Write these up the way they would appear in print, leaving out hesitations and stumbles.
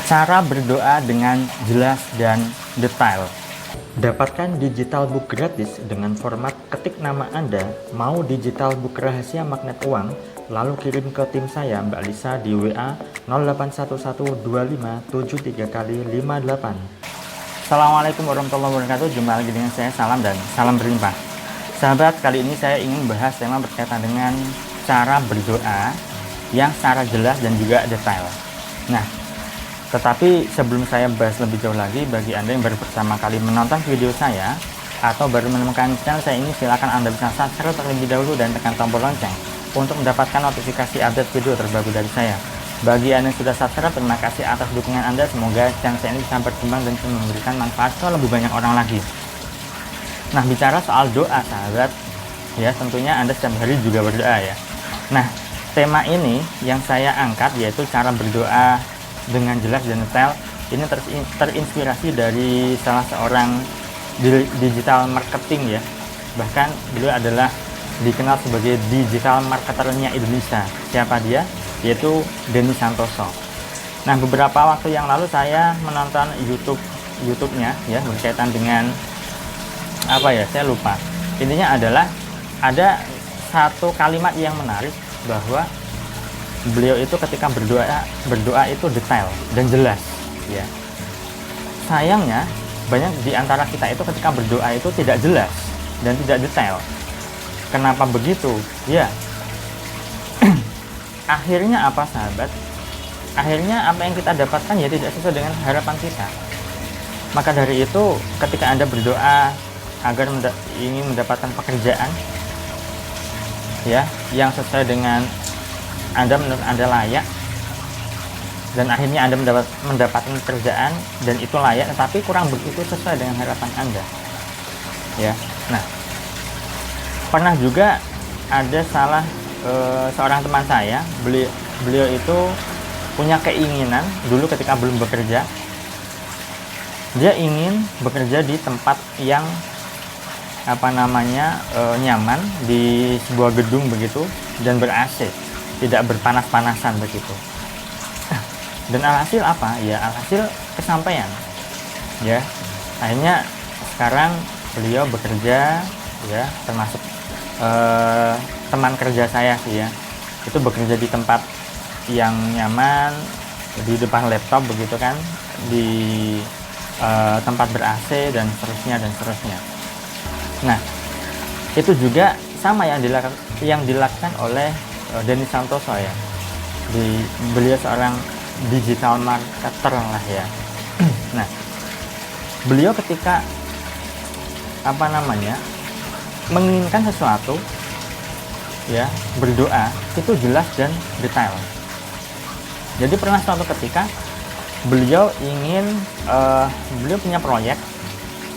Cara berdoa dengan jelas dan detail. Dapatkan digital book gratis dengan format ketik nama Anda, mau digital book rahasia magnet uang, lalu kirim ke tim saya Mbak Lisa di WA 08112573 kali 58. Assalamualaikum warahmatullahi wabarakatuh. Jumpa lagi dengan saya, salam dan salam berlimpah. Sahabat, kali ini saya ingin bahas tema berkaitan dengan cara berdoa yang secara jelas dan juga detail. Nah, tetapi sebelum saya bahas lebih jauh lagi, bagi Anda yang baru pertama kali menonton video saya atau baru menemukan channel saya ini, silakan Anda bisa subscribe terlebih dahulu dan tekan tombol lonceng untuk mendapatkan notifikasi update video terbaru dari saya. Bagi Anda yang sudah subscribe, terima kasih atas dukungan Anda. Semoga channel saya ini bisa berkembang dan bisa memberikan manfaat ke lebih banyak orang lagi. Nah, bicara soal doa, sahabat, ya tentunya Anda setiap hari juga berdoa ya. Nah, tema ini yang saya angkat yaitu cara berdoa dengan jelas dan detail. Ini terinspirasi dari salah seorang digital marketing ya. Bahkan beliau adalah dikenal sebagai digital marketernya Indonesia. Siapa dia? Yaitu Denny Santoso. Nah, beberapa waktu yang lalu saya menonton YouTube-nya ya, berkaitan dengan apa ya, saya lupa. Intinya adalah ada satu kalimat yang menarik bahwa beliau itu ketika berdoa itu detail dan jelas ya. Sayangnya banyak di antara kita itu ketika berdoa itu tidak jelas dan tidak detail. Kenapa begitu? Ya, akhirnya apa, sahabat? Akhirnya apa yang kita dapatkan ya tidak sesuai dengan harapan kita. Maka dari itu ketika Anda berdoa agar ingin mendapatkan pekerjaan ya yang sesuai dengan menurut Anda layak, dan akhirnya Anda mendapatkan pekerjaan dan itu layak, tetapi kurang begitu sesuai dengan harapan Anda ya. Nah, pernah juga ada seorang teman saya, beliau itu punya keinginan dulu ketika belum bekerja, dia ingin bekerja di tempat yang nyaman, di sebuah gedung begitu dan ber-AC, tidak berpanas-panasan begitu. Dan alhasil apa? Ya alhasil kesampaian ya. Akhirnya sekarang beliau bekerja ya, termasuk teman kerja saya sih ya, itu bekerja di tempat yang nyaman, di depan laptop begitu kan, di tempat ber-AC dan seterusnya. Nah, itu juga sama yang dilakukan oleh Denny Santoso ya. Beliau seorang digital marketer lah ya. Nah, beliau ketika menginginkan sesuatu ya, berdoa itu jelas dan detail. Jadi pernah suatu ketika beliau punya proyek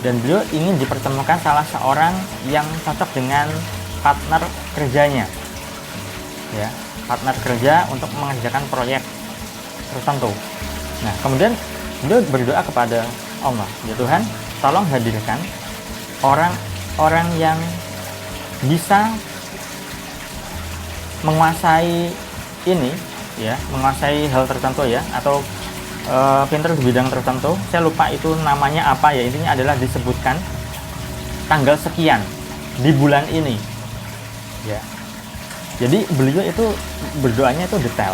dan beliau ingin dipertemukan salah seorang yang cocok dengan partner kerjanya ya, partner kerja untuk mengerjakan proyek tertentu. Nah, kemudian beliau berdoa kepada Allah, ya Tuhan, tolong hadirkan orang yang bisa menguasai ini ya, menguasai hal tertentu ya, atau pintar di bidang tertentu. Saya lupa itu namanya apa ya, intinya adalah disebutkan tanggal sekian di bulan ini ya. Jadi beliau itu berdoanya itu detail,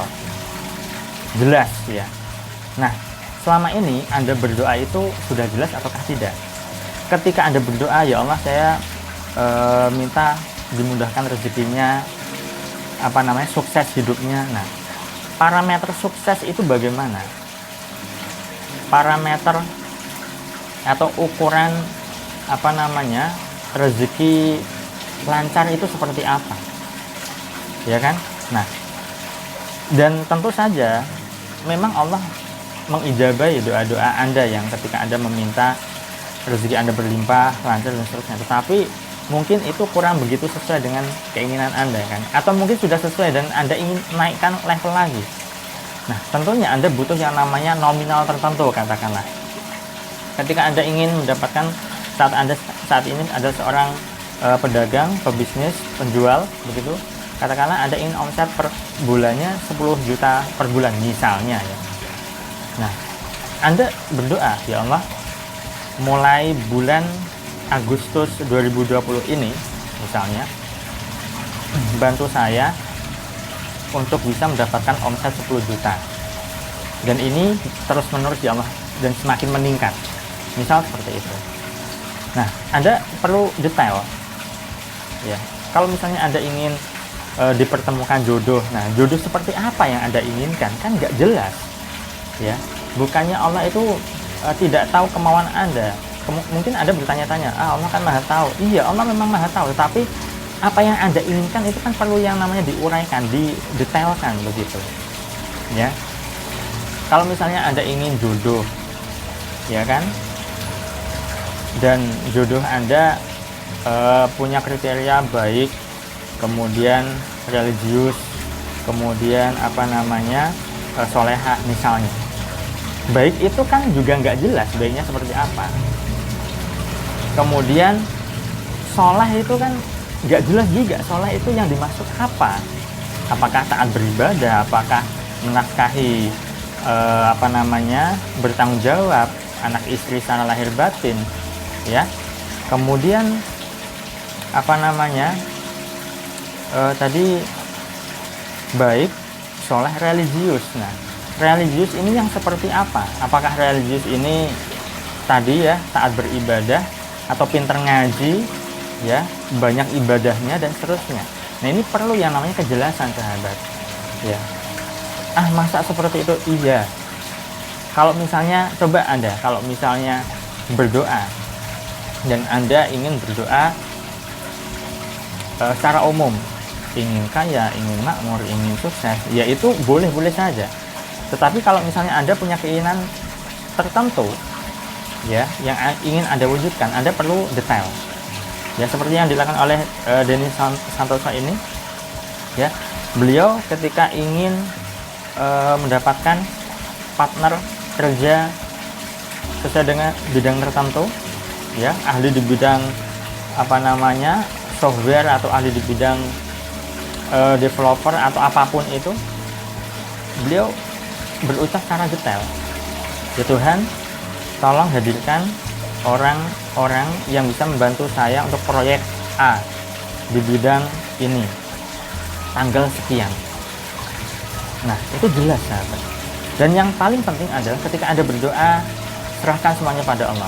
jelas ya. Nah, selama ini Anda berdoa itu sudah jelas ataukah tidak? Ketika Anda berdoa, ya Allah, saya minta dimudahkan rezekinya, sukses hidupnya. Nah, parameter sukses itu bagaimana? Parameter atau ukuran rezeki lancar itu seperti apa, ya kan? Nah, dan tentu saja memang Allah mengijabahi doa-doa Anda yang ketika Anda meminta rezeki Anda berlimpah, lancar dan seterusnya. Tetapi mungkin itu kurang begitu sesuai dengan keinginan Anda kan, atau mungkin sudah sesuai dan Anda ingin naikkan level lagi. Nah, tentunya Anda butuh yang namanya nominal tertentu, katakanlah. Ketika Anda ingin mendapatkan, saat ini ada seorang pedagang, pebisnis, penjual begitu, katakanlah Anda ingin omset per bulannya 10 juta per bulan misalnya ya. Nah, Anda berdoa, ya Allah, mulai bulan Agustus 2020 ini misalnya, bantu saya untuk bisa mendapatkan omset 10 juta, dan ini terus menerus ya Allah, dan semakin meningkat, misal seperti itu. Nah, Anda perlu detail ya. Kalau misalnya Anda ingin dipertemukan jodoh, nah jodoh seperti apa yang Anda inginkan, kan nggak jelas ya. Bukannya Allah itu tidak tahu kemauan Anda. Mungkin Anda bertanya-tanya, Allah kan maha tahu. Iya, Allah memang maha tahu, tapi apa yang Anda inginkan itu kan perlu yang namanya diuraikan, didetailkan begitu ya. Kalau misalnya Anda ingin jodoh ya kan, dan jodoh Anda punya kriteria baik, kemudian religius, kemudian solehah misalnya. Baik itu kan juga nggak jelas baiknya seperti apa. Kemudian soleh itu kan nggak jelas juga, soleh itu yang dimaksud apa. Apakah taat beribadah, apakah menafkahi bertanggung jawab anak istri secara lahir batin ya. Kemudian tadi baik, soleh, religius. Nah, religius ini yang seperti apa? Apakah religius ini tadi ya taat beribadah, atau pinter ngaji ya, banyak ibadahnya dan seterusnya. Nah, ini perlu yang namanya kejelasan, sahabat ya. Masa seperti itu? Iya. Kalau misalnya coba Anda, kalau misalnya berdoa dan Anda ingin berdoa secara umum, ingin kaya, ingin makmur, ingin sukses, ya itu boleh-boleh saja. Tetapi kalau misalnya Anda punya keinginan tertentu ya, yang ingin Anda wujudkan, Anda perlu detail ya, seperti yang dilakukan oleh Denny Santoso ini ya. Beliau ketika ingin mendapatkan partner kerja sesuai dengan bidang tertentu ya, ahli di bidang software, atau ahli di bidang developer atau apapun itu, beliau berucap secara detail, ya Tuhan, tolong hadirkan orang-orang yang bisa membantu saya untuk proyek A di bidang ini, tanggal sekian. Nah, itu jelas, sahabat. Dan yang paling penting adalah ketika Anda berdoa, serahkan semuanya pada Allah.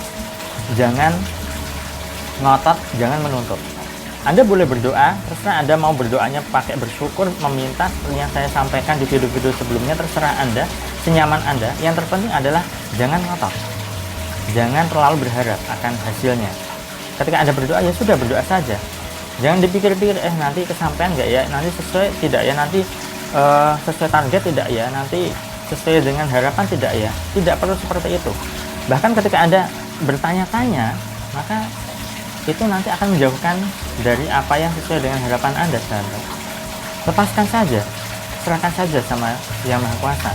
Jangan ngotot, jangan menuntut. Anda boleh berdoa, terserah Anda mau berdoanya pakai bersyukur, meminta seperti yang saya sampaikan di video-video sebelumnya, terserah Anda, senyaman Anda. Yang terpenting adalah jangan ngotot. Jangan terlalu berharap akan hasilnya. Ketika Anda berdoa, ya sudah, berdoa saja. Jangan dipikir-pikir, nanti kesampaian nggak ya, nanti sesuai tidak ya, nanti sesuai target tidak ya, nanti sesuai dengan harapan tidak ya. Tidak perlu seperti itu. Bahkan ketika Anda bertanya-tanya, maka itu nanti akan menjauhkan dari apa yang sesuai dengan harapan Anda, sahabat. Lepaskan saja, serahkan saja sama Yang Maha Kuasa.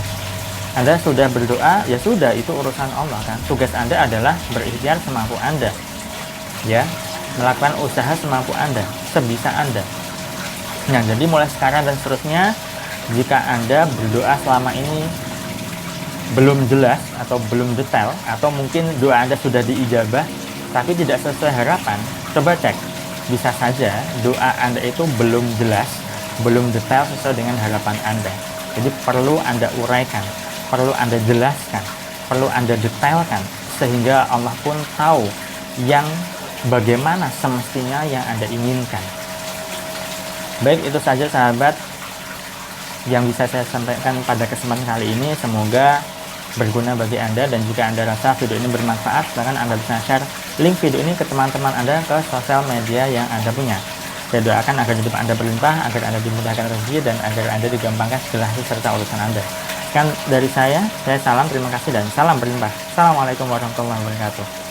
Anda sudah berdoa, ya sudah, itu urusan Allah kan. Tugas Anda adalah berikhtiar semampu Anda ya, melakukan usaha semampu Anda, sebisa Anda. Nah, jadi mulai sekarang dan seterusnya, jika Anda berdoa selama ini belum jelas atau belum detail, atau mungkin doa Anda sudah diijabah tapi tidak sesuai harapan, coba cek. Bisa saja doa Anda itu belum jelas, belum detail sesuai dengan harapan Anda. Jadi perlu Anda uraikan, perlu Anda jelaskan, perlu Anda detailkan, sehingga Allah pun tahu yang bagaimana semestinya yang Anda inginkan. Baik, itu saja sahabat yang bisa saya sampaikan pada kesempatan kali ini. Semoga berguna bagi Anda, dan jika Anda rasa video ini bermanfaat, silahkan Anda bisa share link video ini ke teman-teman Anda ke sosial media yang Anda punya. Saya doakan agar hidup Anda berlimpah, agar Anda dimudahkan rezeki, dan agar Anda digampangkan segala hasil serta urusan Anda. Sekian dari saya salam, terima kasih, dan salam berlimpah. Assalamualaikum warahmatullahi wabarakatuh.